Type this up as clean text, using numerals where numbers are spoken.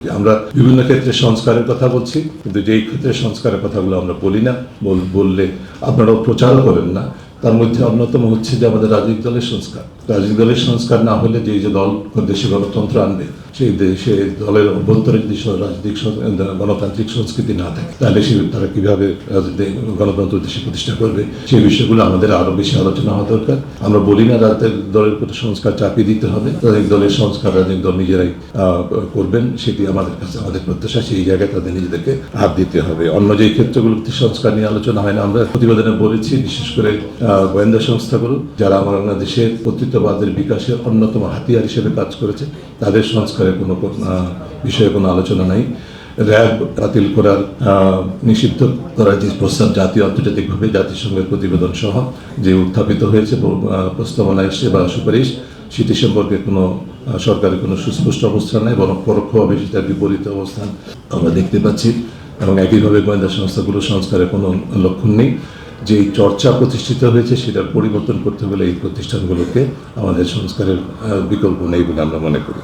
আমরা বিভিন্ন ক্ষেত্রে সংস্কারের কথা বলছি, কিন্তু যেই ক্ষেত্রে সংস্কারের কথাগুলো আমরা বলি না, বললে আপনারাও প্রচার করেন না, তার মধ্যে অন্যতম হচ্ছে যে আমাদের রাজনৈতিক দলের সংস্কার। রাজনৈতিক দলের সংস্কার না হলে যে দল দেশে গণতন্ত্র আনবে, সেই দেশে দলের অভ্যন্তরে যদি রাজনৈতিক গণতান্ত্রিক সংস্কৃতি না থাকে, তাহলে তারা কিভাবে গণতন্ত্র দেশে প্রতিষ্ঠা করবে, সেই বিষয়গুলো আমাদের আরো বেশি আলোচনা হওয়া দরকার। আমরা বলি না রাজনৈতিক দলের প্রতি সংস্কার চাপিয়ে দিতে হবে, রাজনৈতিক দলের সংস্কার রাজনৈতিক দল নিজেরাই করবেন, সেটি আমাদের কাছে আমাদের প্রত্যাশা। সেই জায়গায় তাদের নিজেদেরকে হাত দিতে হবে। অন্য যে ক্ষেত্রগুলোতে সংস্কার নিয়ে আলোচনা হয় না, আমরা প্রতিবেদনে বলেছি, বিশেষ করে গোয়েন্দা সংস্থাগুলো যারা বাংলাদেশের কর্তৃত্ববাদের বিকাশের অন্যতম হাতিয়ার হিসেবে কাজ করেছে, তাদের সংস্কারের কোনো বিষয়ে কোনো আলোচনা নাই। র্যাব বাতিল করার নিষিদ্ধ করার যে প্রস্তাব জাতীয় আন্তর্জাতিকভাবে জাতিসংঘের প্রতিবেদন সহ যে উত্থাপিত হয়েছে, প্রস্তাবনা এসছে বা সুপারিশ, সেটি সম্পর্কে কোনো সরকারের কোনো সুস্পষ্ট অবস্থান নেই, বরং পরোক্ষভাবে সেটার বিপরীত অবস্থান আমরা দেখতে পাচ্ছি। এবং একইভাবে গোয়েন্দা সংস্থাগুলো সংস্কারের কোনো লক্ষণ নেই। যেই চর্চা প্রতিষ্ঠিত হয়েছে সেটার পরিবর্তন করতে হলে এই প্রতিষ্ঠানগুলোকে আমাদের সংস্কারের বিকল্প নেই বলে আমরা মনে করি।